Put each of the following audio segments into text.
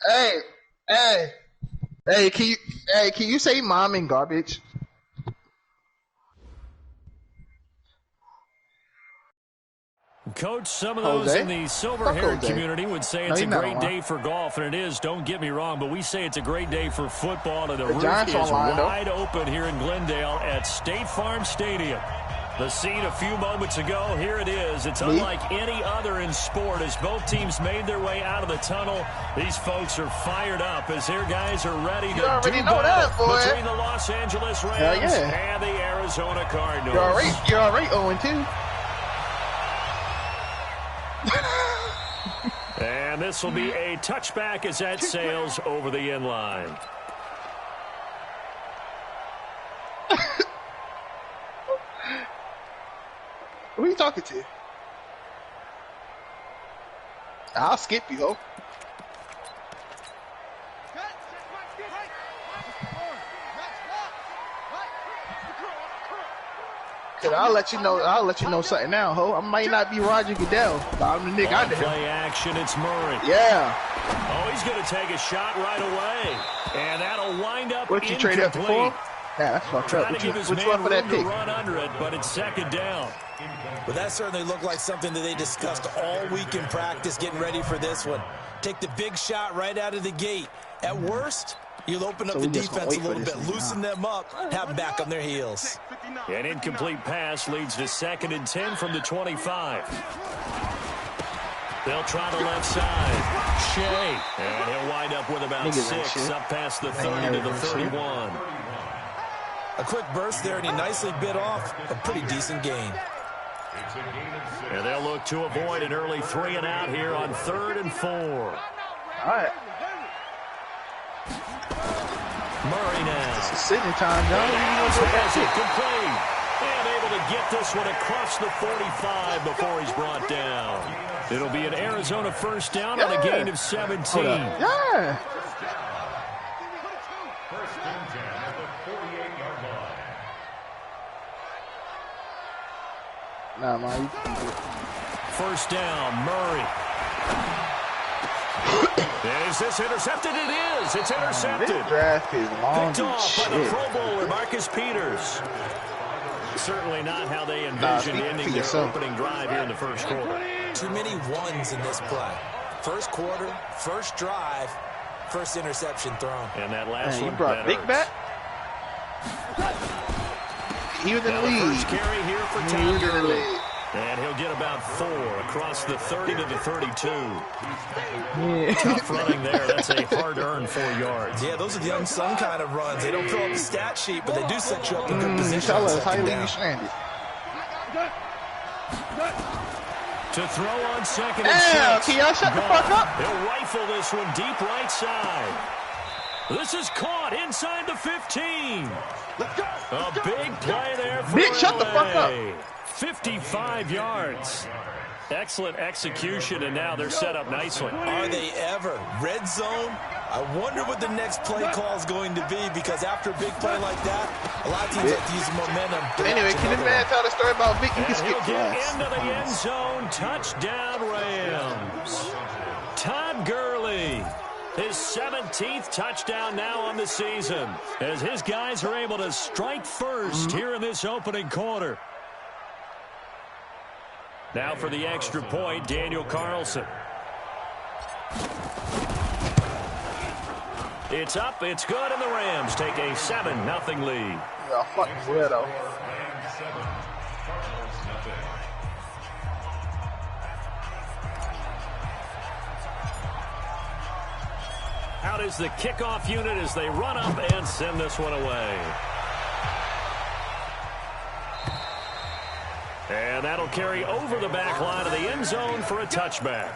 Hey, hey, hey, can you say mom in garbage? Coach, some of those in Jose? the Fuck silver-haired Jose. community would say No, it's he's a not great online. day for golf, and it is. Don't get me wrong, but we say it's a great day for football, and the roof Giants is online, though. wide open here in Glendale at State Farm Stadium. The scene a few moments ago, here it is. It's unlike any other in sport. As both teams made their way out of the tunnel, these folks are fired up as their guys are ready to do battle between the Los Angeles Rams and the Arizona Cardinals. You're already 0-2. And this will be a touchback as that sails over the end line. Who are you talking to? I'll skip you, ho. I'll let you know something now, ho. I might not be Roger Goodell, but I'm the nigga out there. Play action, it's Murray. Yeah. Oh, he's going to take a shot right away. And that'll wind up What, you traded up before? Yeah, that's fucked up. Which one for that pick? Run under it, but it's second down. But that certainly looked like something that they discussed all week in practice, getting ready for this one. Take the big shot right out of the gate. At worst, you'll open up the defense a little bit, loosen them up, have them back on their heels. An incomplete pass leads to 2nd and 10 from the 25. They'll try the left side. Shea. And he'll wind up with about 6 up past the 30 to the 31. A quick burst there, and he nicely bit off a pretty decent gain. And they'll look to avoid an early 3 and out here on 3rd and 4. All right. Murray now. It's a sitting time, John. Complete. And able to get this one across the 45 before he's brought down. It'll be an Arizona first down on a gain of 17. Yeah. Nah, man. First down, Murray. Is this intercepted? It is. It's intercepted. This draft is long. Picked off by the Pro Bowler, Marcus Peters. Certainly not how they envisioned ending their opening drive here in the first quarter. Too many ones in this play. First quarter, first drive, first interception thrown. And that last one, you brought Vic back? He was in the lead. First carry here for Todd Gurley. And he'll get about 4 across the 30 to the 32. Yeah. Tough running there. That's a hard-earned 4 yards. Yeah, those are the unsung kind of runs. They don't fill up the stat sheet, but they do set you up in good position. Tell us how you stranded. To throw on 2nd and 6. Can y'all shut the fuck up? He'll rifle this one deep right side. This is caught inside the 15. A big play there for Bitch, shut the fuck up. 55 yards. Excellent execution, and now they're set up nicely. Are they ever? Red zone? I wonder what the next play call is going to be, because after a big play like that, a lot of teams like to use momentum. Anyway, can this man tell the story about Vic? You can skip class. Into the end zone. Touchdown, Rams. Todd Gurley. His 17th touchdown now on the season, as his guys are able to strike first here in this opening quarter. Now for the extra point, Daniel Carlson. It's up, it's good, and the Rams take a 7-0 lead. Yeah, fucking weirdo. Out is the kickoff unit as they run up and send this one away. And that'll carry over the back line of the end zone for a touchback.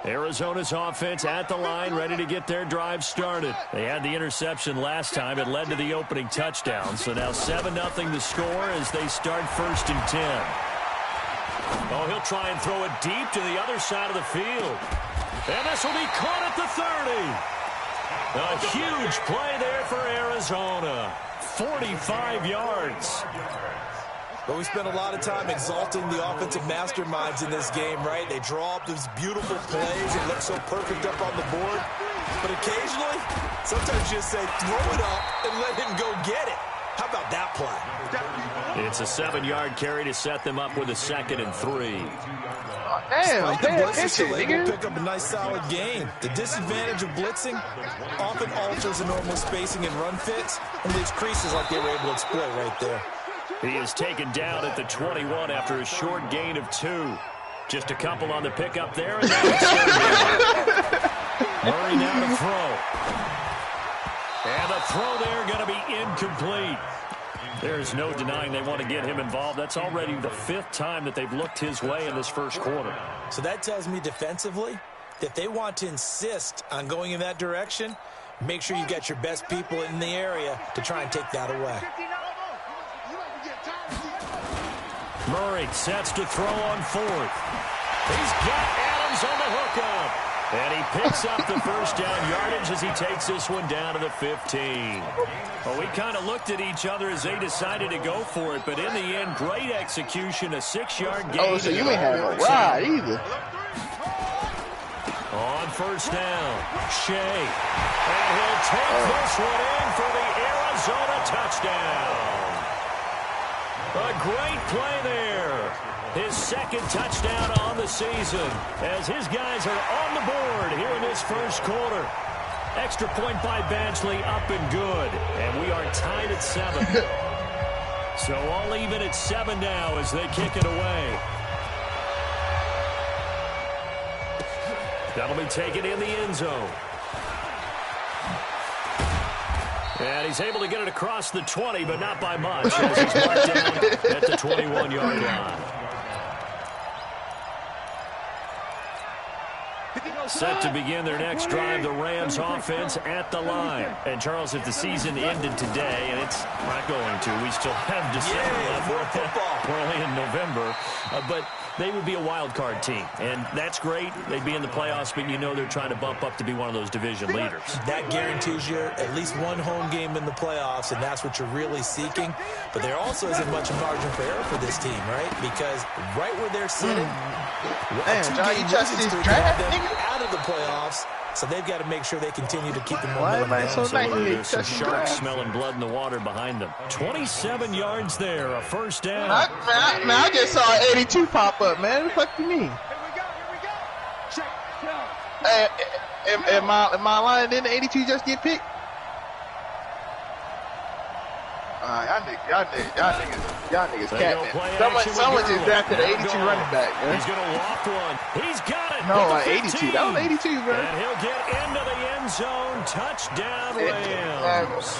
Arizona's offense at the line, ready to get their drive started. They had the interception last time. It led to the opening touchdown. So now 7-0 the score as they start 1st and 10. Oh, he'll try and throw it deep to the other side of the field. And this will be caught at the 30. A huge play there for Arizona. 45 yards. But we spent a lot of time exalting the offensive masterminds in this game, right? They draw up these beautiful plays and look so perfect up on the board. But occasionally, sometimes you just say, throw it up and let him go get it. How about that play? It's a 7-yard carry to set them up with a 2nd and 3. Damn, the blitzing, they will pick up a nice solid gain. The disadvantage of blitzing often alters the normal spacing and run fits and leaves creases like they were able to exploit right there. He is taken down at the 21 after a short gain of 2. Just a couple on the pickup there. And now Murray now to throw. And the throw there going to be incomplete. There's no denying they want to get him involved. That's already the 5th time that they've looked his way in this first quarter. So that tells me defensively that they want to insist on going in that direction. Make sure you got your best people in the area to try and take that away. Murray sets to throw on 4th. He's got Adams on the hookup. And he picks up the first down yardage as he takes this one down to the 15. Well, we kind of looked at each other as they decided to go for it, but in the end, great execution, a 6-yard gain. Oh, so you ain't had a ride either. On first down, Shea. And he'll take this one in for the Arizona touchdown. A great play there. His 2nd touchdown on the season as his guys are on the board here in this first quarter. Extra point by Badgley up and good. And we are tied at 7. So all even at 7 now as they kick it away. That'll be taken in the end zone. And he's able to get it across the 20, but not by much as he's brought down at the 21-yard line. Set to begin their next drive, the Rams offense at the line. And, Charles, if the season ended today, and it's not going to, we still have December left. We're only in November. But they would be a wild card team. And that's great. They'd be in the playoffs, but you know they're trying to bump up to be one of those division leaders. That guarantees you at least one home game in the playoffs, and that's what you're really seeking. But there also isn't much margin for error for this team, right? Because right where they're sitting, John, you just this draft, out of the playoffs, so they've got to make sure they continue to keep the momentum going. So there's some sharks smelling blood in the water behind them. 27 yards there, a first down. I just saw 82 pop up, man. What the fuck do you mean? Hey, am I lying? Didn't 82 just get picked? Y'all niggas catman. Someone just drafted an 82 running back, man. He's going to loft one. He's got it. No, 82. That was 82, bro. And he'll get into the end zone. Touchdown, Rams.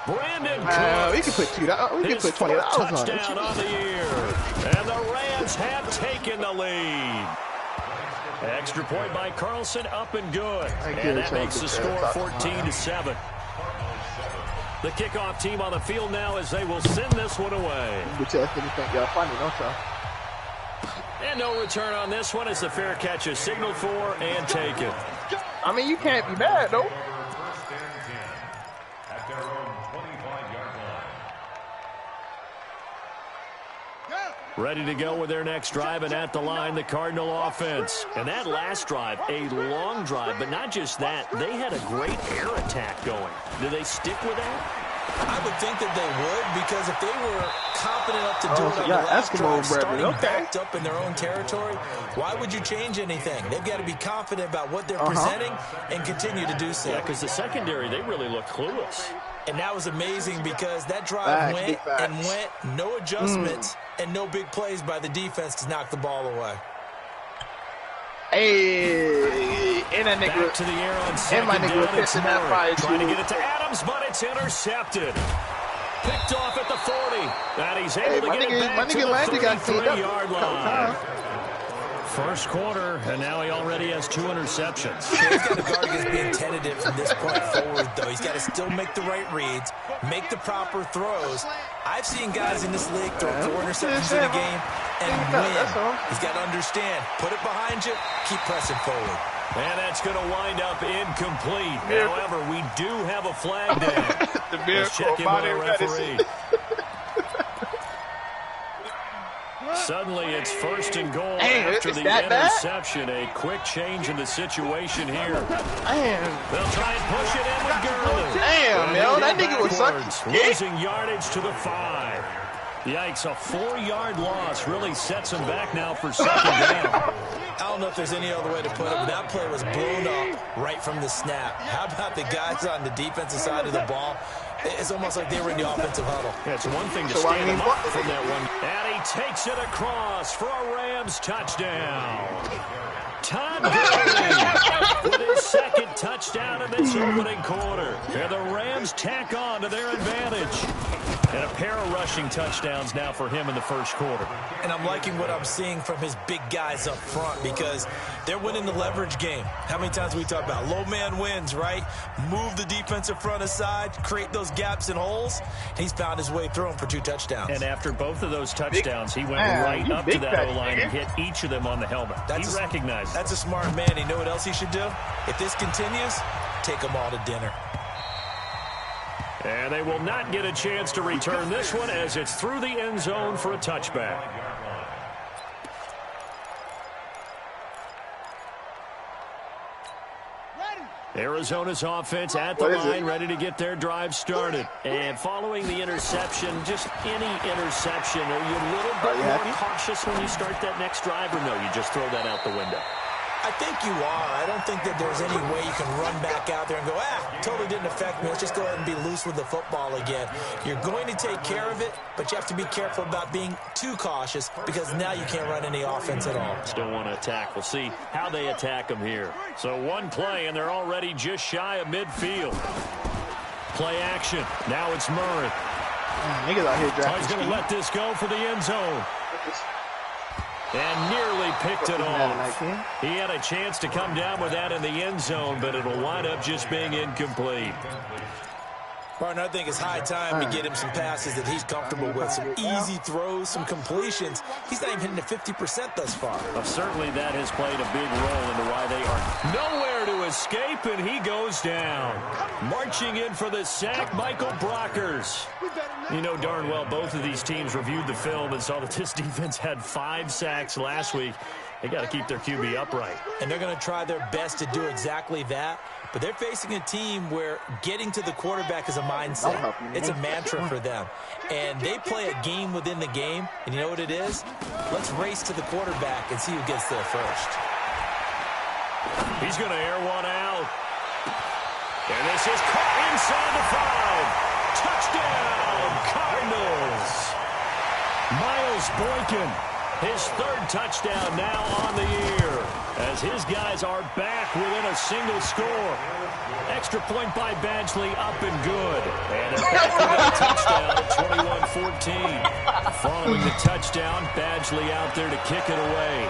Brandon Cooks. We can put $20 on it. Touchdown on the year. And the Rams have taken the lead. Extra point by Carlson, up and good. And that makes the score 14-7. The kickoff team on the field now as they will send this one away. And no return on this one as the fair catch is signaled for and taken. I mean, you can't be bad, though. Ready to go with their next drive, and at the line, the Cardinal offense. And that last drive, a long drive, but not just that. They had a great air attack going. Do they stick with that? I would think that they would, because if they were confident enough to do it on the last drive, starting backed up in their own territory, why would you change anything? They've got to be confident about what they're presenting and continue to do so. Yeah, because the secondary, they really look clueless. And that was amazing because that drive went and went, no adjustments, and no big plays by the defense to knock the ball away. Hey, and that nigga back to the air on second down. It's Murray trying to get it to Adams, but it's intercepted. Picked off at the 40. And he's able to get it back to the 33-yard line. First quarter, and now he already has 2 interceptions. He's got to guard against being tentative from this point forward, though. He's got to still make the right reads, make the proper throws. I've seen guys in this league throw 4 interceptions in a game and win. He's got to understand, put it behind you, keep pressing forward. And that's going to wind up incomplete. However, we do have a flag down. Let's check in with our referee. Suddenly, it's 1st and goal after the interception. A quick change in the situation here. They'll try and push it in with Gurley. Damn, man, that nigga was sucking. Losing yardage to the 5. Yikes, a 4-yard loss really sets him back now for 2nd down. I don't know if there's any other way to put it, but that play was blown up right from the snap. How about the guys on the defensive side of the ball? It's almost like they were in the offensive huddle. Yeah, it's one thing to stand him up from that one. And he takes it across for a Rams touchdown. Todd Gurley with his 2nd touchdown in this opening quarter. And the Rams tack on to their advantage. And a pair of rushing touchdowns now for him in the 1st quarter. And I'm liking what I'm seeing from his big guys up front because they're winning the leverage game. How many times we talk about low man wins, right? Move the defensive front aside, create those gaps and holes. He's found his way through them for 2 touchdowns. And after both of those touchdowns, he went right up to that O-line and hit each of them on the helmet. He recognized it. That's a smart man. You know what else he should do? If this continues, take them all to dinner. And they will not get a chance to return this one as it's through the end zone for a touchback. Arizona's offense at the line, ready to get their drive started. And following the interception, just any interception, are you a little bit more cautious when you start that next drive, or no, you just throw that out the window? I think you are. I don't think that there's any way you can run back out there and go, totally didn't affect me. Let's just go ahead and be loose with the football again. You're going to take care of it, but you have to be careful about being too cautious because now you can't run any offense at all. Still want to attack. We'll see how they attack them here. So one play, and they're already just shy of midfield. Play action. Now it's Murray. Niggas out here drafting. He's going to let this go for the end zone. And nearly picked it off. He had a chance to come down with that in the end zone, but it'll wind up just being incomplete. Partner, I think it's high time to get him some passes that he's comfortable with. Some easy throws, some completions. He's not even hitting the 50% thus far. Well, certainly that has played a big role into why they are nowhere to escape, and he goes down. Marching in for the sack, Michael Brockers. You know darn well both of these teams reviewed the film and saw that this defense had 5 sacks last week. They got to keep their QB upright. And they're going to try their best to do exactly that. But they're facing a team where getting to the quarterback is a mindset. It's a mantra for them. And they play a game within the game. And you know what it is? Let's race to the quarterback and see who gets there first. He's going to air one out. And this is caught inside the 5. Touchdown, Cardinals. Miles Boykin, his 3rd touchdown now on the year, as his guys are back within a single score. Extra point by Badgley, up and good. And it's back within a touchdown at 21-14. Following the touchdown, Badgley out there to kick it away.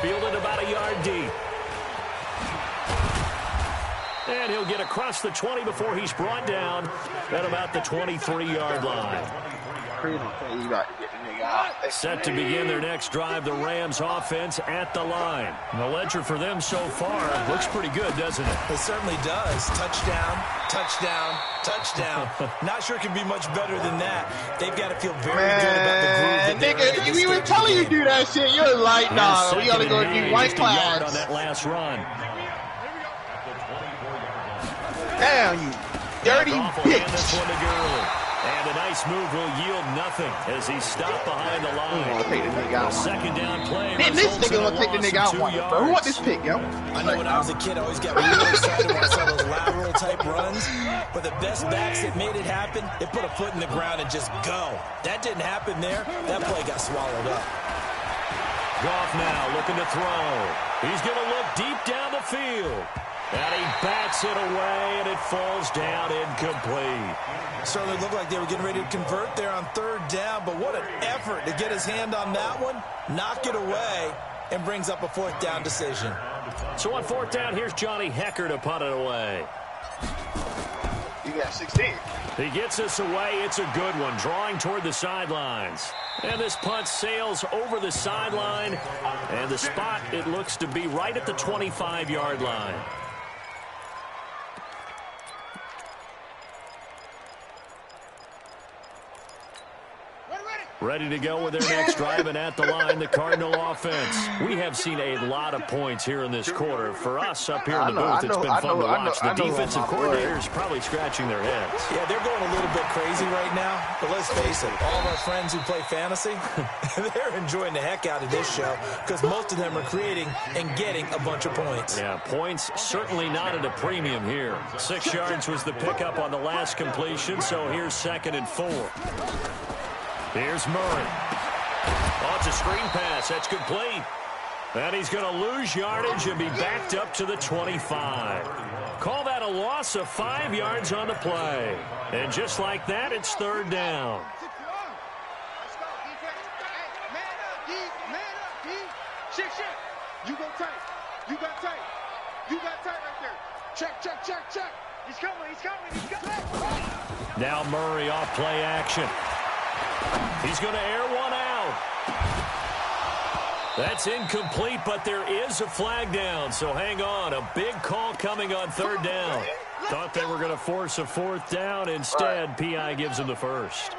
Fielded about a yard deep. And he'll get across the 20 before he's brought down at about the 23-yard line. Set to begin their next drive, the Rams offense at the line. The ledger for them so far looks pretty good, doesn't it? It certainly does. Touchdown, touchdown, touchdown. Not sure it can be much better than that. They've got to feel very good about the groove that nigga, we were telling you to do that shit. You're like, nah, we got to go do white class. On that last run. Damn, you dirty bitch. And a nice move will yield nothing as he's stopped behind the line. Take the nigga out. Second down play. Man, this nigga gonna take the nigga out one. Bro, who want this pick, yo? I know when I was a kid, I always got really excited when I saw those lateral type runs. But the best backs that made it happen, they put a foot in the ground and just go. That didn't happen there. That play got swallowed up. Goff now looking to throw. He's going to look deep down the field. And he bats it away, and it falls down incomplete. Certainly looked like they were getting ready to convert there on 3rd down, but what an effort to get his hand on that one, knock it away, and brings up a 4th down decision. So on 4th down, here's Johnny Hecker to punt it away. You got 16. He gets us away. It's a good one, drawing toward the sidelines. And this punt sails over the sideline. And the spot, it looks to be right at the 25-yard line. Ready to go with their next drive, and at the line, the Cardinal offense. We have seen a lot of points here in this quarter. For us up here in the booth, it's been fun to watch. The defensive coordinators probably scratching their heads. Yeah, they're going a little bit crazy right now. But let's face it, all of our friends who play fantasy, they're enjoying the heck out of this show because most of them are creating and getting a bunch of points. Yeah, points certainly not at a premium here. 6 yards was the pickup on the last completion, so here's 2nd and 4. Here's Murray. Oh, it's a screen pass. That's complete. And he's going to lose yardage and be backed up to the 25. Call that a loss of 5 yards on the play. And just like that, it's 3rd down. You go tight. You got tight. You got tight right there. Check, check, check, check. He's coming, he's coming, he's coming. Now Murray off play action. He's going to air one out. That's incomplete, but there is a flag down, so hang on. A big call coming on 3rd down. Thought they were going to force a 4th down. Instead, P.I. gives him the first.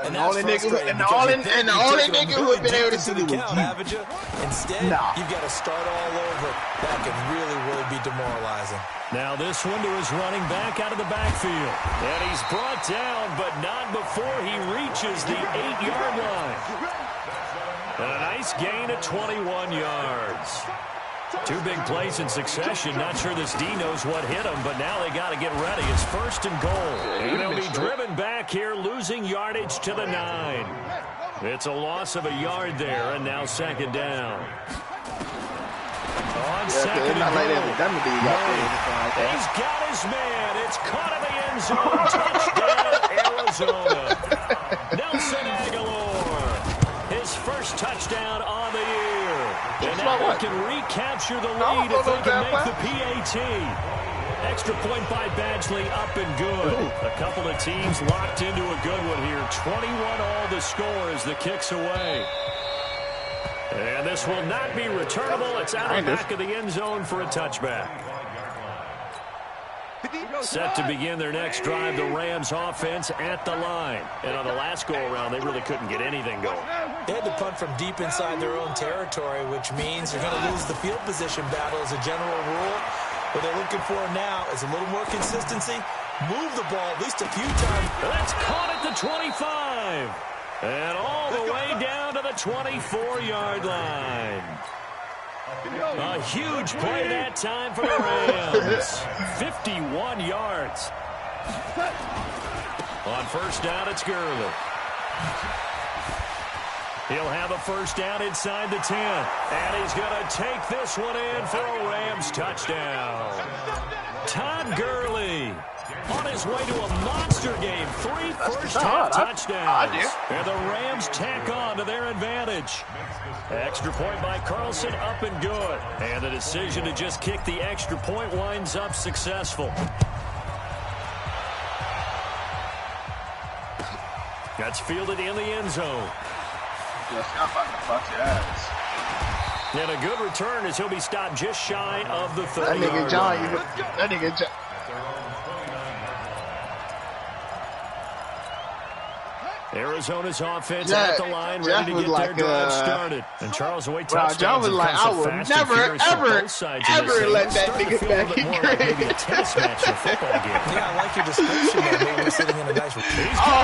And the only nigga who had been able to see the count, haven't you? Instead, you've got to start all over. That can really be demoralizing. Now this one to his running back out of the backfield. And he's brought down, but not before he reaches the 8-yard line. And a nice gain of 21 yards. 2 big plays in succession. Not sure this D knows what hit him, but now they got to get ready. It's 1st and goal. And they'll be driven back here, losing yardage to the 9. It's a loss of a yard there, and now 2nd down. On 2nd and goal. He's got his man. It's caught in the end zone. Touchdown, Arizona. Nelson Aguilar. His first touchdown on the year. And now they can recapture the lead if they can make the PAT. Extra point by Badgley, up and good. A couple of teams locked into a good one here. 21 all the score as the kick's away. And this will not be returnable. It's out of the back of the end zone for a touchback. Set to begin their next drive, the Rams offense at the line. And on the last go-around, they really couldn't get anything going. They had to punt from deep inside their own territory, which means they're going to lose the field position battle as a general rule. What they're looking for now is a little more consistency. Move the ball at least a few times. That's caught at the 25. And all the way down to the 24-yard line. A huge play that time for the Rams. 51 yards. On 1st down, it's Gurley. He'll have a 1st down inside the 10. And he's going to take this one in for a Rams touchdown. Todd Gurley on his way to a monster game. 3 first-half touchdowns. And the Rams tack on to their advantage. Extra point by Carlson, up and good. And the decision to just kick the extra point winds up successful. That's fielded in the end zone. And a good return as he'll be stopped just shy of the 30. That nigga John, that nigga John. Arizona's offense at the line, ready to get their drive started. And Charles Away touchdowns. John was like, I will never, ever let that nigga back in maybe a tennis match or a football game. Yeah, I like your description there. Maybe we're sitting in a nice I'm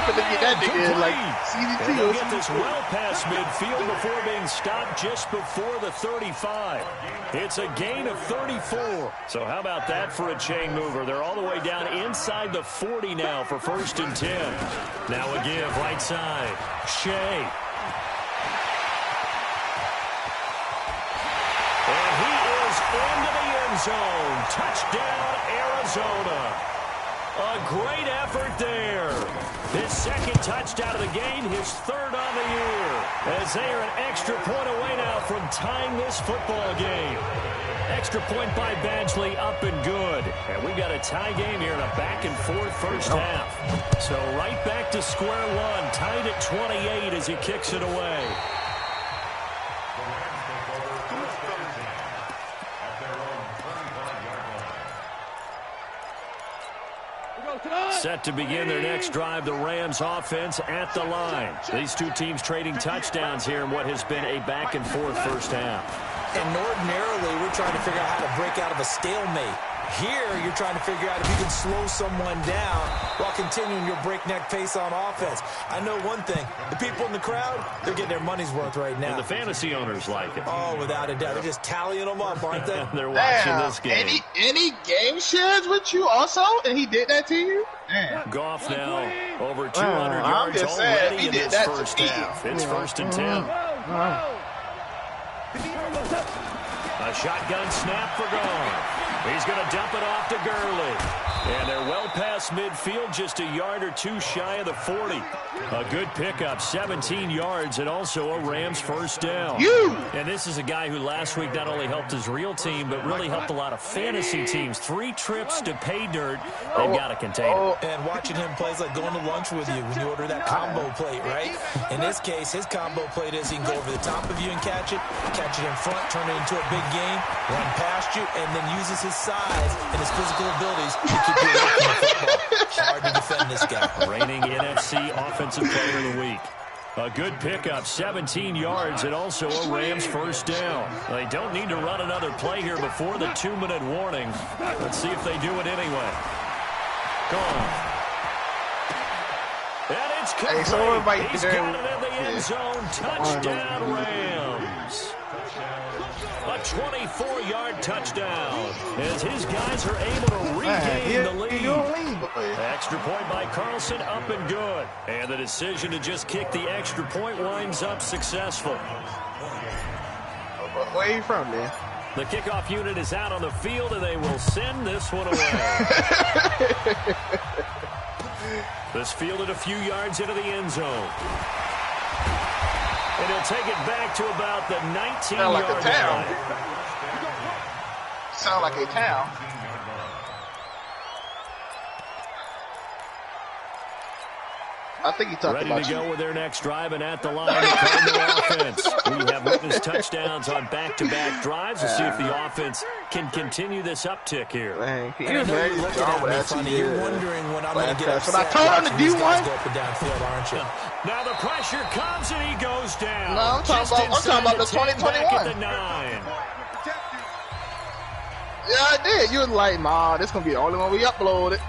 going to get that nigga in like CDT. They'll get this well past midfield before being stopped just before the 35. It's a gain of 34. So how about that for a chain mover? They're all the way down inside the 40 now for 1st and 10. Now a give right side. Shea. And he is into the end zone. Touchdown, Arizona. A great effort there. His second touchdown of the game, his third on the year. As they are an extra point away now from tying this football game. Extra point by Badgley, up and good. And we've got a tie game here in a back-and-forth first half. So right back to square one, tied at 28 as he kicks it away. Set to begin their next drive, the Rams offense at the line. These two teams trading touchdowns here in what has been a back-and-forth first half. And ordinarily, we're trying to figure out how to break out of a stalemate. Here, you're trying to figure out if you can slow someone down while continuing your breakneck pace on offense. I know one thing. The people in the crowd, they're getting their money's worth right now. And the fantasy owners like it. Oh, without a doubt. They're just tallying them up, aren't they? They're watching this game. Any game shares with you also? And he did that to you? Damn. Goff now over 200 yards already in this first half. It's 1st and 10. A shotgun snap for Goff. He's going to dump it off to Gurley. And they're well past midfield, just a yard or two shy of the 40. A good pickup, 17 yards, and also a Rams first down. And this is a guy who last week not only helped his real team, but really helped a lot of fantasy teams. 3 trips to pay dirt. They've got to contain it. And watching him play is like going to lunch with you when you order that combo plate, right? In this case, his combo plate is he can go over the top of you and catch it in front, turn it into a big game, run past you, and then uses his size and his physical abilities to keep you away from the football. Hard to defend this guy. Reigning NFC Offensive Player of the Week. A good pickup, 17 yards, and also a Rams first down. They don't need to run another play here before the 2-minute warning. Let's see if they do it anyway. Gone. And it's complete. He's got it in the end zone. Touchdown, Rams. A 24-yard touchdown as his guys are able to regain the lead. Extra point by Carlson, up and good. And the decision to just kick the extra point winds up successful. Where are you from, man? The kickoff unit is out on the field, and they will send this one away. This fielded a few yards into the end zone. And he'll take it back to about the 19-yard line. Sound like a town. I think he talked about ready to go with their next drive, and at the line, the Cardinal offense. We have witnessed touchdowns on back-to-back drives. We'll see if the offense can continue this uptick here. Man, you're looking at me funny. You're wondering when I'm going to get upset. But I told him to do one. Go up and downfield, aren't you? Now the pressure comes, and he goes down. No, I'm talking about the 2021. At the 9. Yeah, I did. You was like, nah, this going to be the only one we uploaded.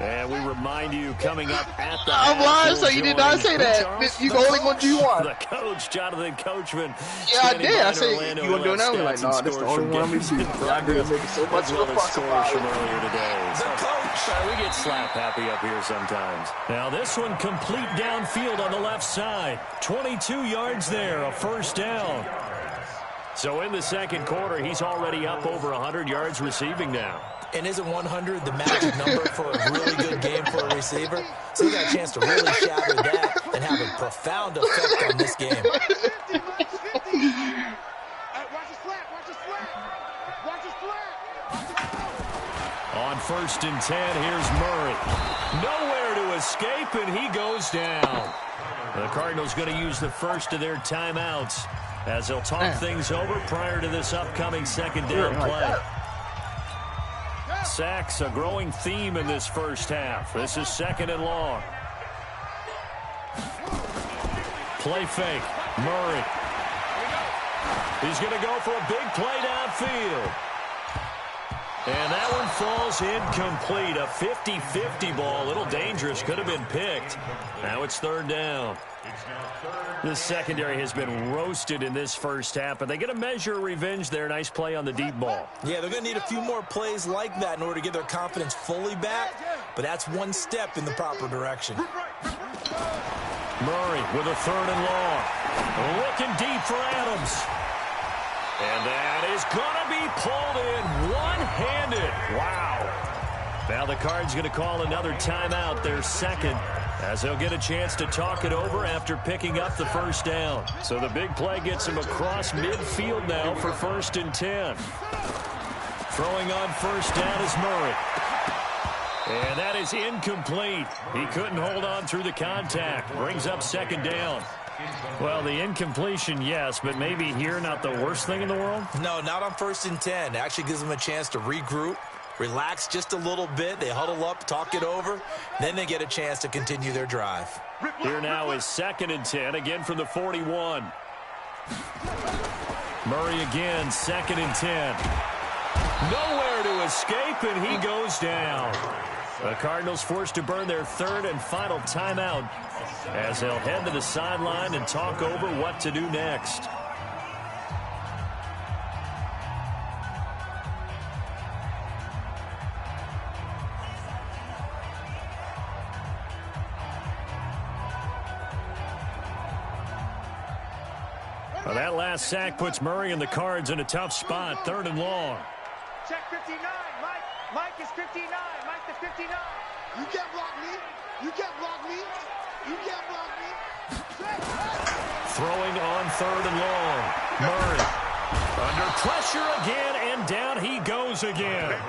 And we remind you, coming up at the I'm lying, so you did not say that. You only going to do one. The coach, Jonathan Coachman. Yeah, I did. I said, you going to do another one? Like, no, this is the only one I'm going to do. I did make so much of a fuss about from earlier today. The coach. We get slap happy up here sometimes. Now this one complete downfield on the left side. 22 yards there, a first down. So in the second quarter, he's already up over 100 yards receiving now. And isn't 100 the magic number for a really good game for a receiver? So he got a chance to really shatter that and have a profound effect on this game. On 1st and 10, here's Murray. Nowhere to escape, and he goes down. The Cardinals going to use the first of their timeouts as they'll talk things over prior to this upcoming second down play. Sacks, a growing theme in this first half. This is 2nd and long. Play fake. Murray. He's going to go for a big play downfield. And that one falls incomplete. A 50-50 ball. A little dangerous. Could have been picked. Now it's 3rd down. This secondary has been roasted in this first half, but they get a measure of revenge there. Nice play on the deep ball. Yeah, they're going to need a few more plays like that in order to get their confidence fully back, but that's one step in the proper direction. Murray with a 3rd and long. Looking deep for Adams. And that is going to be pulled in one-handed. Wow. Now the Cards going to call another timeout, their second, as they'll get a chance to talk it over after picking up the first down. So the big play gets him across midfield now for 1st and 10. Throwing on first down is Murray. And that is incomplete. He couldn't hold on through the contact. Brings up 2nd down. Well, the incompletion, yes, but maybe here not the worst thing in the world? No, not on 1st and 10. It actually gives them a chance to regroup, relax just a little bit. They huddle up, talk it over. Then they get a chance to continue their drive. Here now is 2nd and 10, again from the 41. Murray again, 2nd and 10. Nowhere to escape, and he goes down. The Cardinals forced to burn their 3rd and final timeout as they'll head to the sideline and talk over what to do next. Well, that last sack puts Murray and the Cards in a tough spot, 3rd and long. Check 59. Mike is 59. Mike the 59. You can't block me. You can't block me. You can't block me. Throwing on 3rd and long. Murray under pressure again, and down he goes again.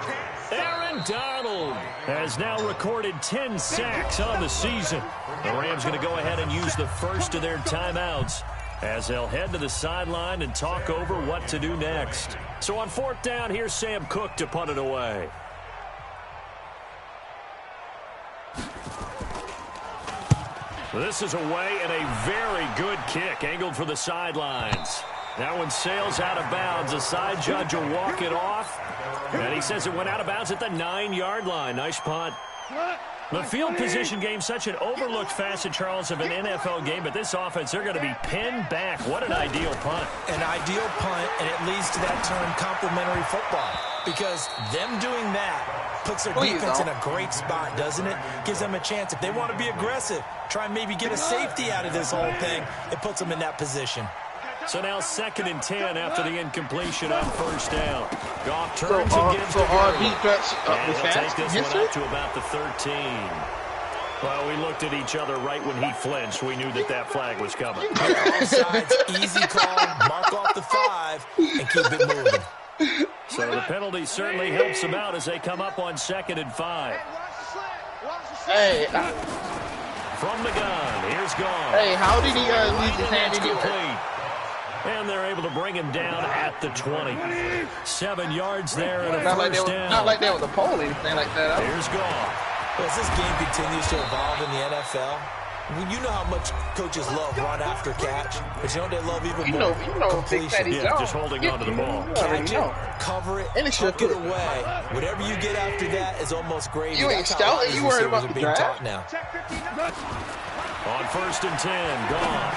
Aaron Donald has now recorded 10 sacks on the season. The Rams going to go ahead and use the first of their timeouts as they'll head to the sideline and talk over what to do next. So on 4th down, here's Sam Cook to punt it away. This is away, and a very good kick angled for the sidelines. That one sails out of bounds. The side judge will walk it off, and he says it went out of bounds at the 9-yard line. Nice punt. The field position game, such an overlooked facet, Charles, of an NFL game, but this offense, they're going to be pinned back. What an ideal punt. An ideal punt, and it leads to that term complimentary football, because them doing that puts their defense in a great spot, doesn't it? Gives them a chance. If they want to be aggressive, try and maybe get a safety out of this whole thing, it puts them in that position. So now 2nd and 10 after the incompletion on 1st down. Goff turns and gives to our Gurley. defense And was he'll take fast. this one out to about the 13. Well, we looked at each other right when he flinched. We knew that that flag was coming. Offsides, easy call, mark off the 5, and keep it moving. So the penalty certainly helps them out as they come up on 2nd and 5. Hey, From the gun, here's Goff. hey, how did he lose his hand anyway? Complete. And they're able to bring him down at the 20. 7 yards there and a first down. Not like that with a pole or anything like that. Here's Goff. As this game continues to evolve in the NFL, you know how much coaches love run after catch, but you know they love even more completion. Yeah, just holding on to the ball. Catch it, cover it, tuck it away. Whatever you get after that is almost gravy. You ain't scouting. You worried about the draft now. On 1st and 10, Goff.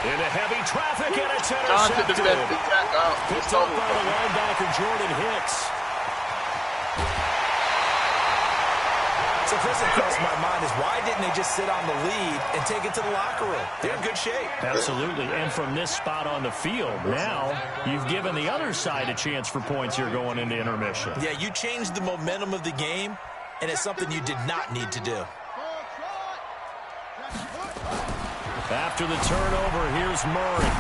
Into heavy traffic, and it's intercepted. Picked up by the linebacker, Jordan Hicks. So first that crossed my mind is, why didn't they just sit on the lead and take it to the locker room? They're in good shape. Absolutely, and from this spot on the field, now you've given the other side a chance for points here going into intermission. Yeah, you changed the momentum of the game, and it's something you did not need to do. After the turnover, here's Murray.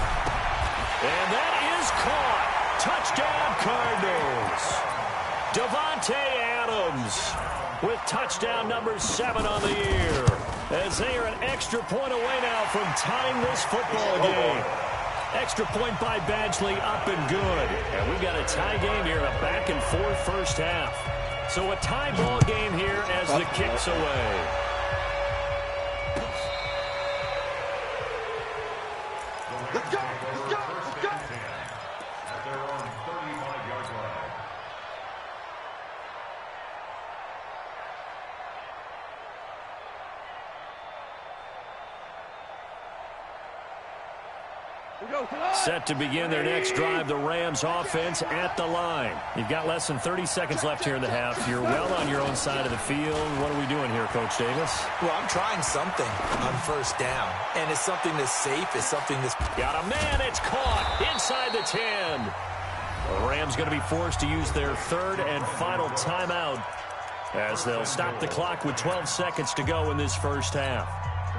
And that is caught. Touchdown, Cardinals. Davante Adams with touchdown number 7 on the year, as they are an extra point away now from tying this football game. Extra point by Badgley, up and good. And we've got a tie game here, a back-and-forth first half. So a tie ball game here as the kick's away. Let's go! Let's go! Let's go! They're on 35-yard line. Set to begin their next drive, the Rams offense at the line. You've got less than 30 seconds left here in the half. You're well on your own side of the field. What are we doing here, Coach Davis? Well, I'm trying something on first down, and it's something that's safe. It's something that's... Got a man. It's caught inside the 10. The Rams going to be forced to use their 3rd and final timeout as they'll stop the clock with 12 seconds to go in this first half.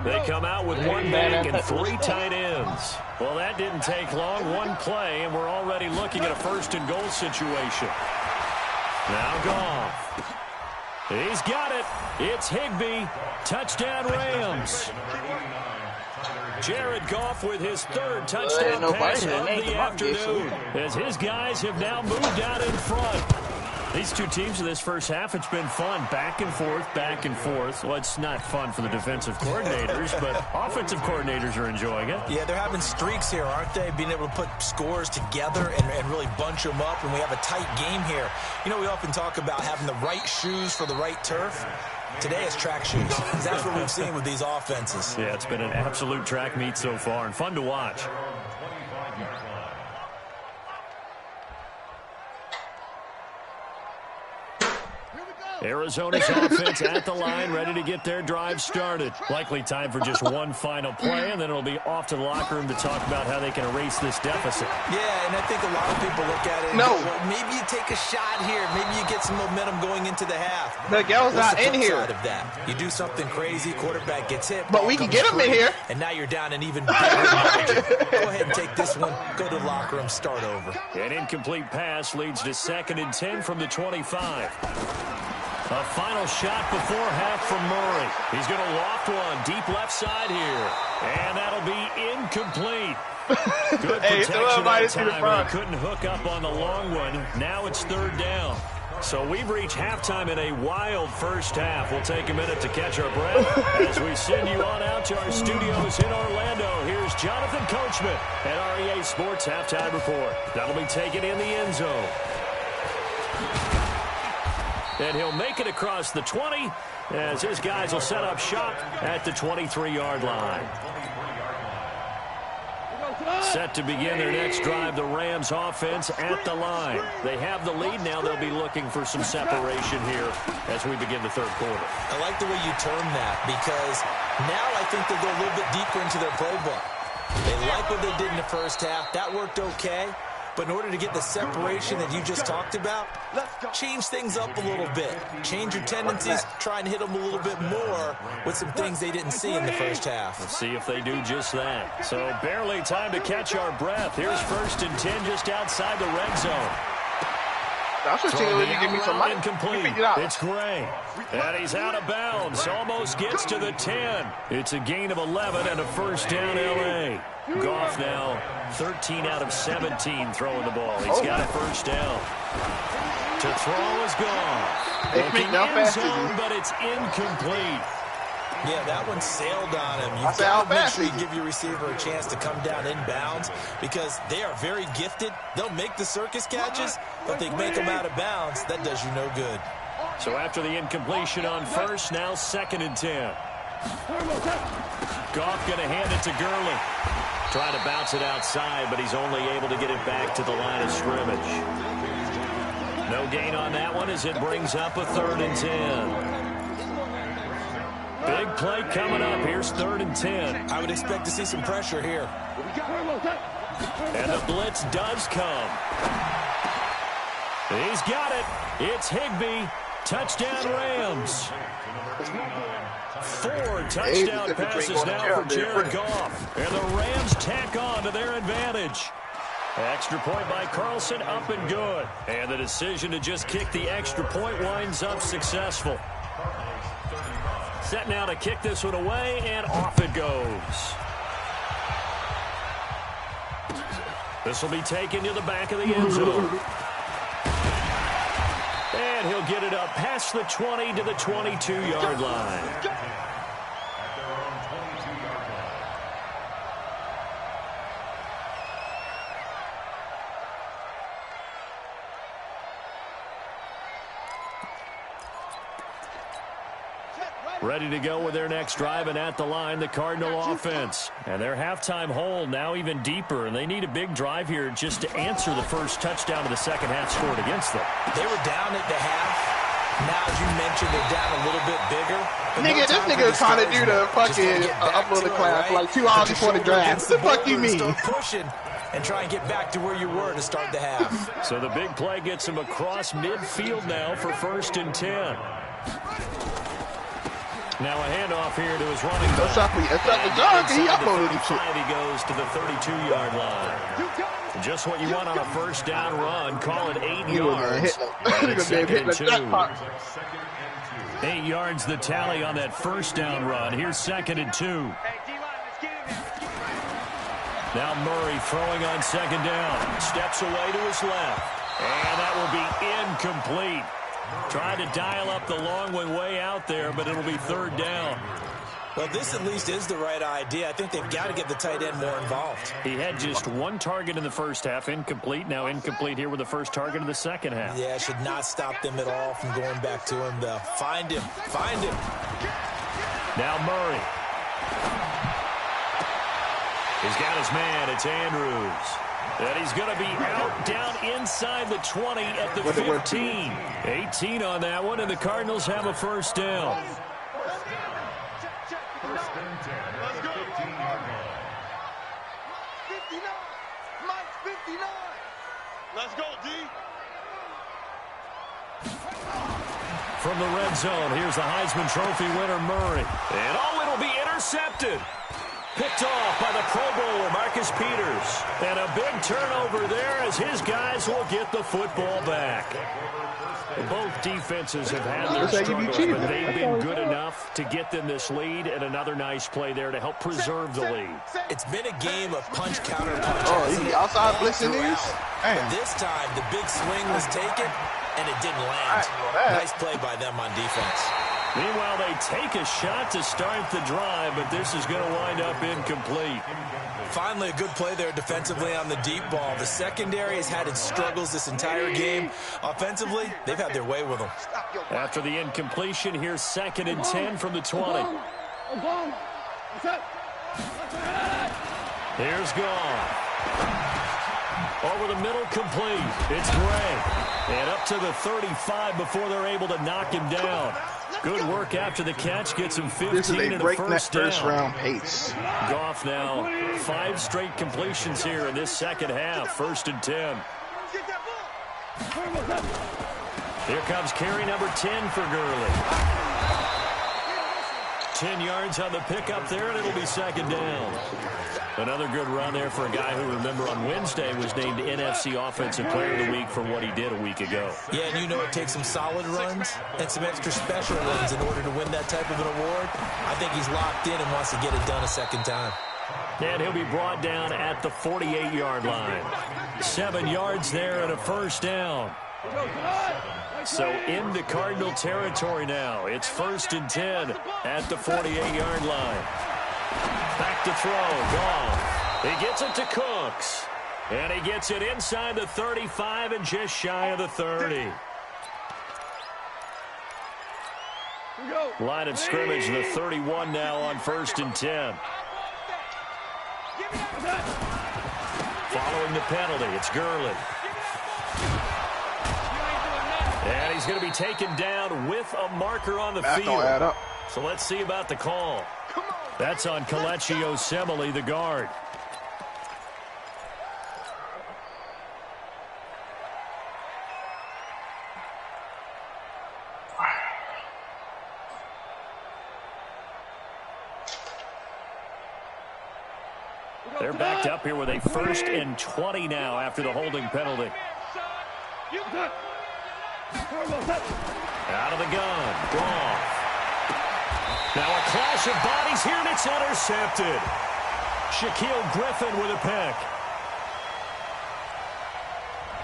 They come out with one back and 3 tight ends. Well, that didn't take long. One play, and we're already looking at a first-and-goal situation. Now Goff. He's got it. It's Higbee. Touchdown, Rams. Jared Goff with his 3rd touchdown pass of the afternoon, as his guys have now moved out in front. These two teams in this first half, it's been fun. Back and forth, back and forth. Well, it's not fun for the defensive coordinators, but offensive coordinators are enjoying it. Yeah, they're having streaks here, aren't they? Being able to put scores together and really bunch them up, and we have a tight game here. You know, we often talk about having the right shoes for the right turf. Today is track shoes. That's what we've seen with these offenses. Yeah, it's been an absolute track meet so far and fun to watch. Arizona's offense at the line, ready to get their drive started. Likely time for just one final play, and then it'll be off to the locker room to talk about how they can erase this deficit. Yeah, and I think a lot of people look at it and go, well, maybe you take a shot here. Maybe you get some momentum going into the half. Miguel's not in here. Of that? You do something crazy, quarterback gets hit. But we can get him in here. And now you're down an even bigger margin. Go ahead and take this one. Go to the locker room, start over. An incomplete pass leads to 2nd and 10 from the 25. A final shot before half from Murray. He's going to loft one deep left side here. And that'll be incomplete. Good protection that time, but he couldn't hook up on the long one. Now it's 3rd down. So we've reached halftime in a wild first half. We'll take a minute to catch our breath as we send you on out to our studios in Orlando. Here's Jonathan Coachman at REA Sports Halftime Report. That'll be taken in the end zone. And he'll make it across the 20 as his guys will set up shop at the 23-yard line. Set to begin their next drive, the Rams offense at the line. They have the lead. Now they'll be looking for some separation here as we begin the 3rd quarter. I like the way you term that, because now I think they'll go a little bit deeper into their playbook. They like what they did in the first half. That worked okay. But in order to get the separation that you just talked about, change things up a little bit. Change your tendencies, try and hit them a little bit more with some things they didn't see in the first half. Let's see if they do just that. So barely time to catch our breath. Here's 1st and 10 just outside the red zone. That's what you give me some money. Incomplete. It's Gray. And he's out of bounds. Almost gets to the 10. It's a gain of 11 and a 1st down L.A. Goff now 13 out of 17 throwing the ball. He's got a 1st down. To throw is gone. Looking end zone, but it's incomplete. Yeah, that one sailed on him. You've got to make sure you give your receiver a chance to come down inbounds because they are very gifted. They'll make the circus catches, but they make them out of bounds. That does you no good. So after the incompletion on 1st, now 2nd and 10. Goff going to hand it to Gurley. Trying to bounce it outside, but he's only able to get it back to the line of scrimmage. No gain on that one as it brings up a 3rd and 10. Big play coming up. Here's 3rd and 10. I would expect to see some pressure here. And the blitz does come. He's got it. It's Higbee. Touchdown Rams. 4 touchdown passes now for Jared Goff. And the Rams tack on to their advantage. Extra point by Carlson, up and good. And the decision to just kick the extra point winds up successful. Set now to kick this one away, and off it goes. This will be taken to the back of the end zone. And he'll get it up past the 20 to the 22-yard line. Ready to go with their next drive, and at the line, the Cardinal offense. And their halftime hole now even deeper, and they need a big drive here just to answer the first touchdown of the second half scored against them. They were down at the half. Now, as you mentioned, they're down a little bit bigger. Nigga, this nigga is trying to do the fucking upload the class for like 2 hours before the draft. What the fuck you mean? Start pushing and try and get back to where you were to start the half. So the big play gets him across midfield now for 1st and 10. Now a handoff here to his running back. That's up for John. He up on it. He goes to the 32-yard line. Just what you want on a first down run. Call it 8 yards. Hit the jackpot. 8 yards the tally on that first down run. Here's 2nd and 2. Now Murray throwing on 2nd down. Steps away to his left. And that will be incomplete. Tried to dial up the long one way out there, but it'll be 3rd down. Well, this at least is the right idea. I think they've got to get the tight end more involved. He had just 1 target in the first half, incomplete. Now incomplete here with the first target of the second half. Yeah, should not stop them at all from going back to him, though. Find him. Now Murray. He's got his man. It's Andrews. And he's going to be out down inside the 20 at the 15. 18 on that one, and the Cardinals have a first down. First and 10 at the 15-yard line. 59. Mike 59. Let's go, D. From the red zone, here's the Heisman Trophy winner, Murray. And it'll be intercepted. Picked off by the Pro Bowler, Marcus Peters. And a big turnover there as his guys will get the football back. Both defenses have had their struggles, but they've been good enough to get them this lead, and another nice play there to help preserve the lead. It's been a game of punch, counter, punch. Oh, he outside blitzing these? But this time, the big swing was taken, and it didn't land. Nice play by them on defense. Meanwhile, they take a shot to start the drive, but this is going to wind up incomplete. Finally, a good play there defensively on the deep ball. The secondary has had its struggles this entire game. Offensively, they've had their way with them. After the incompletion, here's 2nd and 10 from the 20. Here's Goff. Over the middle, complete. It's Gray. And up to the 35 before they're able to knock him down. Good work after the catch. Gets him 15 and a first down. First-round pace. Goff now 5 straight completions here in this second half. 1st and 10. Here comes carry number 10 for Gurley. 10 yards on the pickup there, and it'll be 2nd down. Another good run there for a guy who, remember, on Wednesday was named NFC Offensive Player of the Week for what he did a week ago. Yeah, and you know it takes some solid runs and some extra special runs in order to win that type of an award. I think he's locked in and wants to get it done a second time. And he'll be brought down at the 48-yard line. 7 yards there and a first down. So into Cardinal territory now. It's 1st and 10 at the 48-yard line. Back to throw. Goff. He gets it to Cooks. And he gets it inside the 35 and just shy of the 30. Line of scrimmage, the 31 now on 1st and 10. Following the penalty, it's Gurley. And he's going to be taken down with a marker on the field. So let's see about the call. That's on Kelechi Osemele, the guard. They're backed up here with a 1st and 20 now after the holding penalty. Out of the gun. Goff. Now a clash of bodies here, and it's intercepted. Shaquille Griffin with a pick.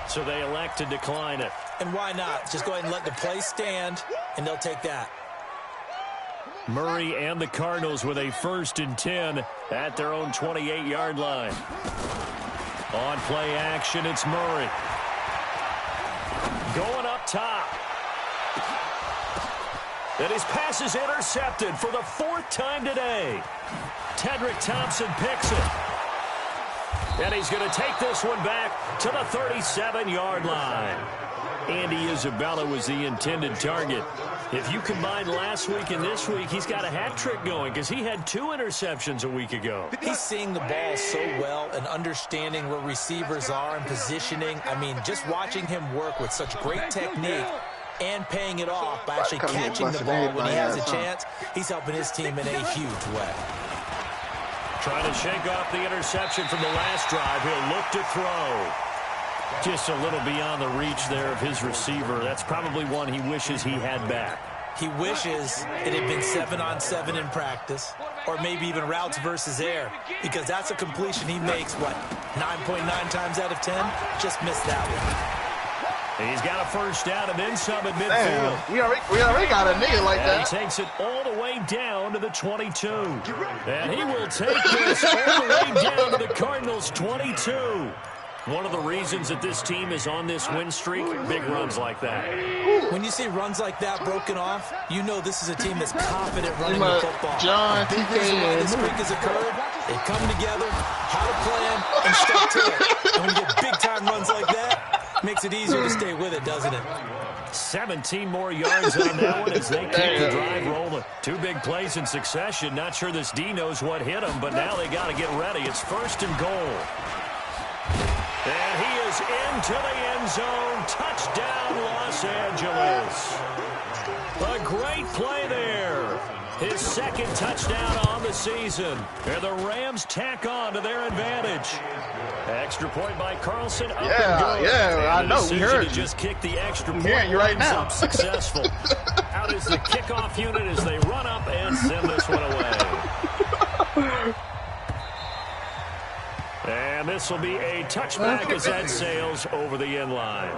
So they elect to decline it. And why not? Just go ahead and let the play stand, and they'll take that. Murray and the Cardinals with a 1st and 10 at their own 28-yard line. On play action, it's Murray. Going up top. And his pass is intercepted for the 4th time today. Tedrick Thompson picks it. And he's going to take this one back to the 37-yard line. Andy Isabella was the intended target. If you combine last week and this week, he's got a hat trick going because he had 2 interceptions a week ago. He's seeing the ball so well and understanding where receivers are and positioning. I mean, just watching him work with such great technique, and paying it off by actually catching the ball when he has a chance. He's helping his team in a huge way. Trying to shake off the interception from the last drive. He'll look to throw. Just a little beyond the reach there of his receiver. That's probably one he wishes he had back. He wishes it had been 7-on-7 in practice, or maybe even routes versus air, because that's a completion he makes, 9.9 times out of 10? Just missed that one. He's got a first down and then some at midfield. Damn, we already got a nigga like and that. He takes it all the way down to the 22. And he will take this all the way down to the Cardinals' 22. One of the reasons that this team is on this win streak, big runs like that. When you see runs like that broken off, you know this is a team that's confident running the football. John, the big reason why this streak has occurred, they come together, had a plan, and stuck to it. And when you get big-time runs like that, makes it easier to stay with it, doesn't it? 17 more yards on that one as they keep the drive rolling. Two big plays in succession. Not sure this D knows what hit them, but now they got to get ready. It's 1st and goal. And he is into the end zone. Touchdown, Los Angeles. A great play there. His 2nd touchdown on the season. And the Rams tack on to their advantage. Extra point by Carlson. Up and good. Yeah, I know. We heard you. Just kick the extra point. Yeah, you right now. Successful. Out is the kickoff unit as they run up and send this one away. And this will be a touchback as that sails over the end line.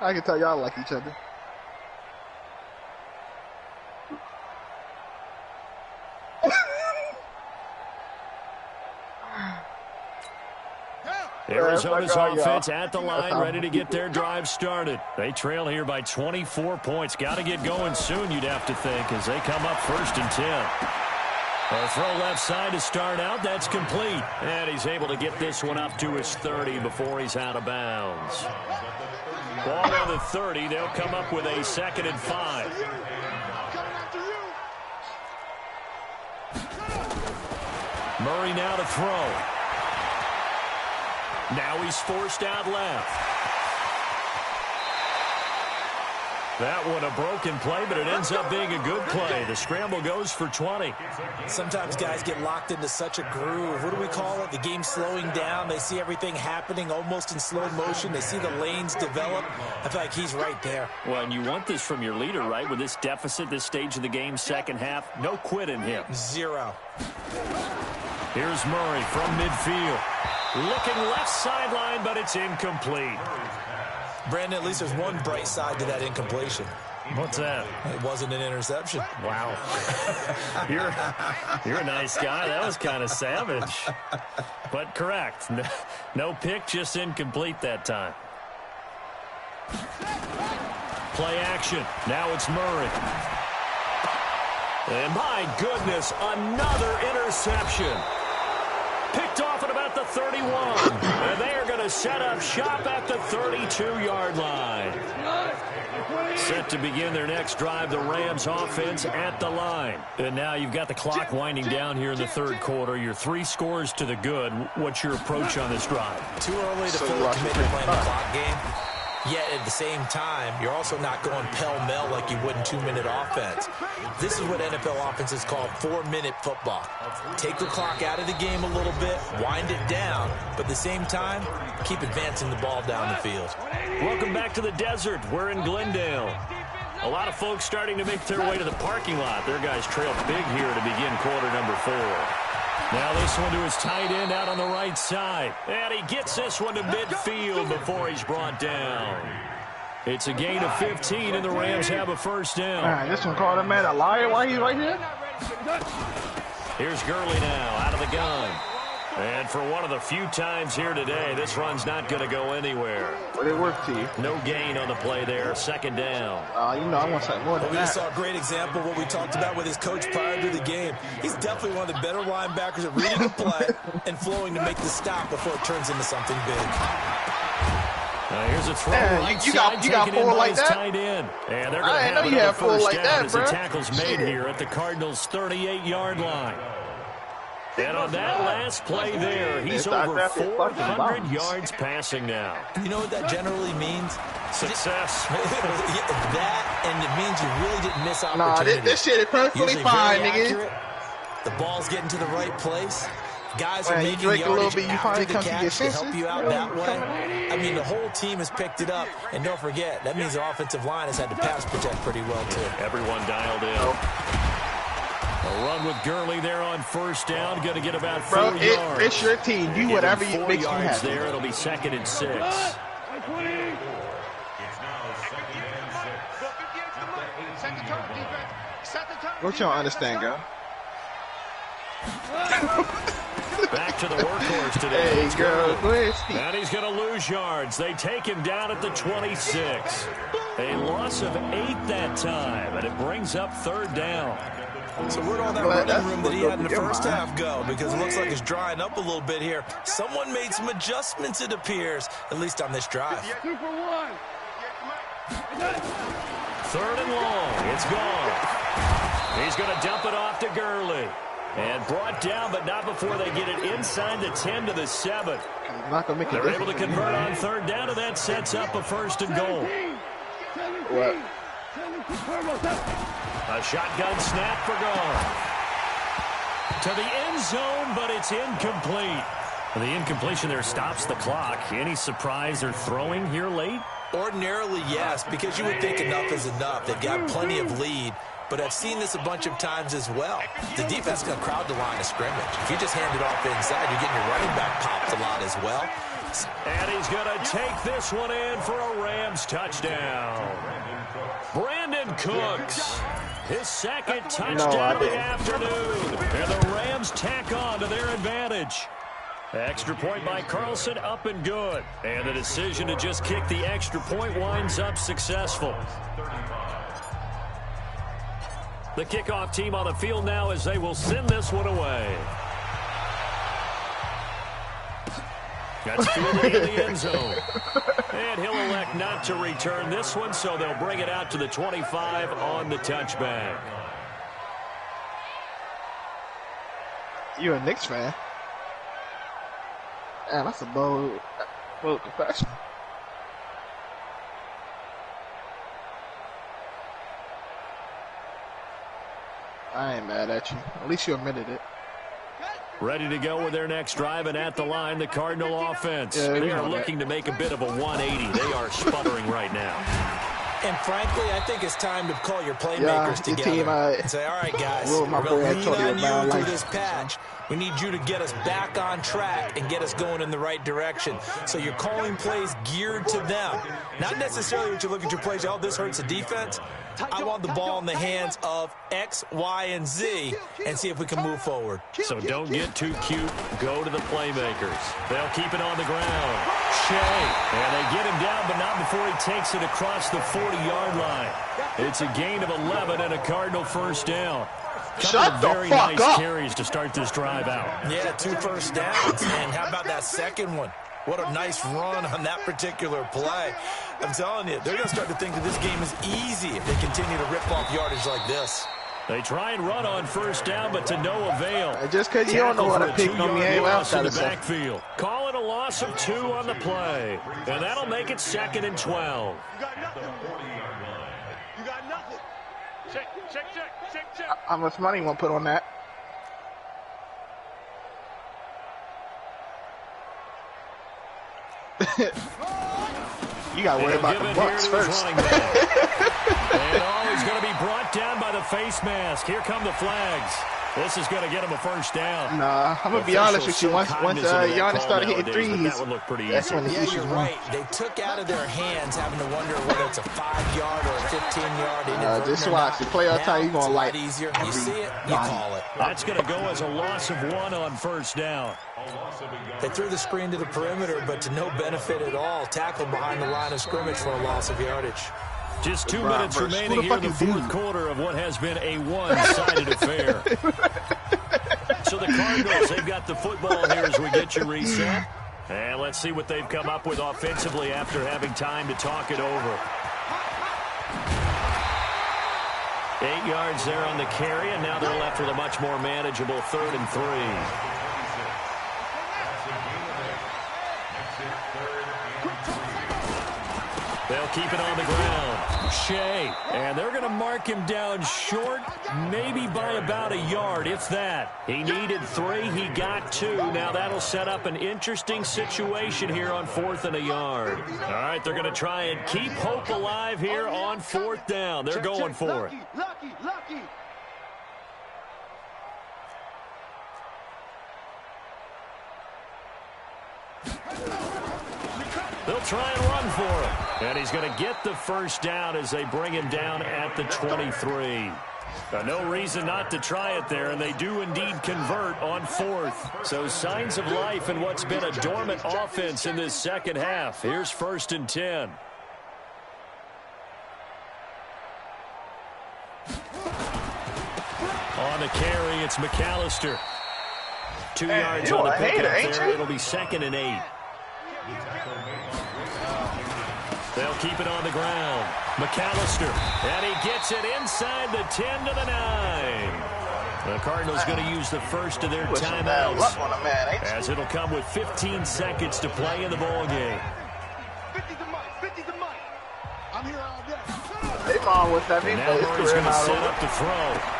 I can tell y'all like each other. Arizona's offense at the line, ready to get their drive started. They trail here by 24 points. Got to get going soon, you'd have to think, as they come up 1st and 10. A throw left side to start out. That's complete. And he's able to get this one up to his 30 before he's out of bounds. Ball on the 30. They'll come up with a 2nd and 5. Murray now to throw. Now he's forced out left. That one a broken play, but it ends up being a good play. The scramble goes for 20. Sometimes guys get locked into such a groove. What do we call it? The game's slowing down. They see everything happening almost in slow motion. They see the lanes develop. I feel like he's right there. Well, and you want this from your leader, right? With this deficit, this stage of the game, 2nd half, no quit in him. 0. Here's Murray from midfield. Looking left sideline, but it's incomplete. Brandon, at least there's one bright side to that incompletion. What's that? It wasn't an interception. Wow. You're a nice guy. That was kind of savage. But correct. No pick, just incomplete that time. Play action. Now it's Murray. And my goodness, another interception. Picked off at about the 31. And they are going to set up shop at the 32-yard line. Set to begin their next drive, the Rams offense at the line. And now you've got the clock winding down here in the 3rd quarter. You're 3 scores to the good. What's your approach on this drive? Too early to fully commit to playing the clock game. Yet at the same time, you're also not going pell-mell like you would in 2-minute offense. This is what NFL offenses call 4-minute football. Take the clock out of the game a little bit, wind it down, but at the same time, keep advancing the ball down the field. Welcome back to the desert. We're in Glendale. A lot of folks starting to make their way to the parking lot. Their guys trail big here to begin quarter number 4. Now this one to his tight end out on the right side. And he gets this one to midfield before he's brought down. It's a gain of 15, and the Rams have a first down. All right, this one called him man a liar while he's right here. Here's Gurley now out of the gun. And for one of the few times here today, this run's not going to go anywhere. But it worked to you. No gain on the play there. 2nd down. You know, I want something more than We that. saw a great example of what we talked about with his coach prior to the game. He's definitely one of the better linebackers at reading the play and flowing to make the stop before it turns into something big. Now here's a throw right you side, got taken in 4 by like his that? tight end. And they're going to I didn't have know you another had 4 first like down that, as the bro. tackle's made here at the Cardinals' 38-yard line. And on that last play there, he's over 400 yards passing now. You know what that generally means? Success. That, and it means you really didn't miss opportunity. Nah, this shit is perfectly fine, nigga. The ball's getting to the right place. Guys are Man, making drink a little yardage bit, you after finally the come to your catch to help senses. you out that way. I mean, the whole team has picked it up. And don't forget, that means the offensive line has had to pass protect pretty well, too. Everyone dialed in. A run with Gurley there on first down. Going to get about 4 yards. It's your team. Do whatever you makes you happy. There, it'll be 2nd and 6. It's now 2nd and 6. What y'all understand, girl? Back to the workhorse today. Hey, girl, go ahead, Steve. And he's going to lose yards. They take him down at the 26. A loss of 8 that time, and it brings up 3rd down. So where'd all that running room that he had in the first half go? Because it looks like it's drying up a little bit here. Someone made some adjustments, it appears, at least on this drive. 3rd and long. It's gone. He's going to dump it off to Gurley. And brought down, but not before they get it inside the 10 to the 7. They're able to convert on 3rd down, and that sets up a 1st and goal. What? A shotgun snap for Gone. To the end zone, but it's incomplete. The incompletion there stops the clock. Any surprise or throwing here late? Ordinarily, yes, because you would think enough is enough. They've got plenty of lead. But I've seen this a bunch of times as well. The defense is going to crowd the line of scrimmage. If you just hand it off inside, you're getting your running back popped a lot as well. And he's going to take this one in for a Rams touchdown. Brandon Cooks, his 2nd touchdown of the afternoon. And the Rams tack on to their advantage. Extra point by Carlson, up and good. And the decision to just kick the extra point winds up successful. The kickoff team on the field now as they will send this one away. That's fielded in the end zone. And he'll elect not to return this one, so they'll bring it out to the 25 on the touchback. You a Knicks fan? Man, that's a bold confession. I ain't mad at you. At least you admitted it. Ready to go with their next drive, and at the line, the Cardinal offense. Yeah, they are looking to make a bit of a 180. They are sputtering right now. And frankly, I think it's time to call your playmakers together and say, all right, guys, we're going to lean on you through this patch. We need you to get us back on track and get us going in the right direction. So you're calling plays geared to them. Not necessarily what you look at your plays, oh, this hurts the defense. I want the ball in the hands of X, Y, and Z and see if we can move forward. So don't get too cute. Go to the playmakers. They'll keep it on the ground. Shea. And they get him down, but not before he takes it across the 40-yard line. It's a gain of 11 and a Cardinal 1st down. Shut the very fuck nice up. carries to start this drive out. Yeah, 2 first downs. And how about that second one? What a nice run on that particular play. I'm telling you, they're going to start to think that this game is easy if they continue to rip off yardage like this. They try and run on 1st down, but to no avail. Just because you don't know what to pick on me, ain't loss in the say. backfield. Call it a loss of 2 on the play. And that'll make it 2nd and 12. You got nothing. You got nothing. Check. How much money you want to put on that? You got to worry about the Bucks first. And he's going to be brought down by the face mask. Here come the flags. This is going to get him a 1st down. Nah, I'm going to be honest with you. Once Giannis started hitting threes, that would look pretty that's when the Yeah, issues you're were. right. They took out of their hands having to wonder whether it's a 5-yard or a 15-yard. Just watch. The playoff time, you're going to like easier. You see it, you call it. That's going to go as a loss of 1 on 1st down. They threw the screen to the perimeter, but to no benefit at all. Tackled behind the line of scrimmage for a loss of yardage. Just 2 minutes remaining here in the 4th quarter of what has been a one-sided affair. So the Cardinals, they've got the football here as we get you reset. And let's see what they've come up with offensively after having time to talk it over. 8 yards there on the carry, and now they're left with a much more manageable 3rd and 3. They'll keep it on the ground. Shea, and they're going to mark him down short, maybe by about a yard, if that. He needed 3, he got 2. Now that'll set up an interesting situation here on 4th and a yard. All right, they're going to try and keep hope alive here on 4th down. They're going for it. Lucky. They'll try and run for him. And he's going to get the first down as they bring him down at the 23. No reason not to try it there, and they do indeed convert on 4th. So signs of life in what's been a dormant offense in this second half. Here's 1st and 10. On the carry, it's McAllister. 2 yards on the pickup there. It'll be 2nd and 8. They'll keep it on the ground. McAllister, and he gets it inside the 10 to the 9. The Cardinals going to use the first of their timeouts, as it'll come with 15 seconds to play in the ball game. 50 to Mike. I'm here all day. Draymond was that And now Murray's going to set up to throw.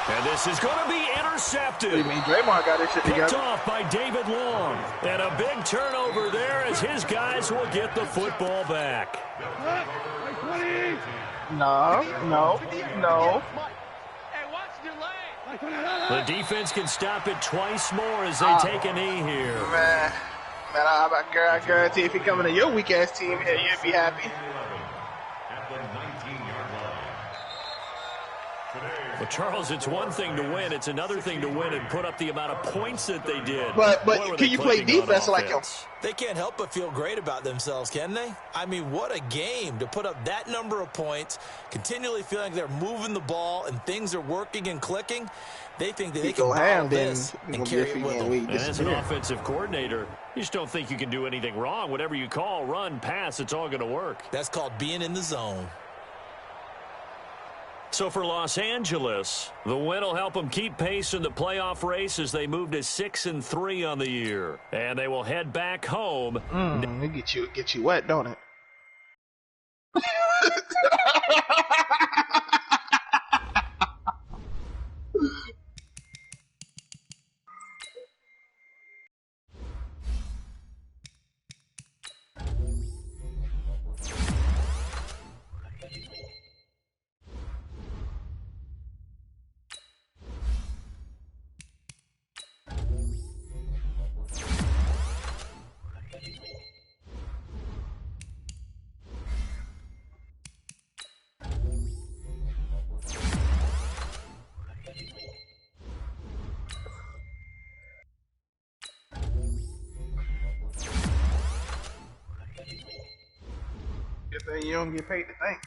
And this is going to be intercepted. What do you mean? Draymond got his shit together. Picked off by David Long. And a big turnover there as his guys will get the football back. No. The defense can stop it twice more as they take a knee here. Man, I guarantee if he coming to your weak-ass team here, you'd be happy. Well, Charles, it's one thing to win. It's another thing to win and put up the amount of points that they did. But can you play defense like him? They can't help but feel great about themselves, can they? I mean, what a game to put up that number of points, continually feeling like they're moving the ball and things are working and clicking. They think that they can bottle this and carry it with them. And as an offensive coordinator, you just don't think you can do anything wrong. Whatever you call, run, pass, it's all going to work. That's called being in the zone. So for Los Angeles, the win will help them keep pace in the playoff race as they move to 6-3 on the year. And they will head back home. It get you wet, don't it? You don't get paid to think.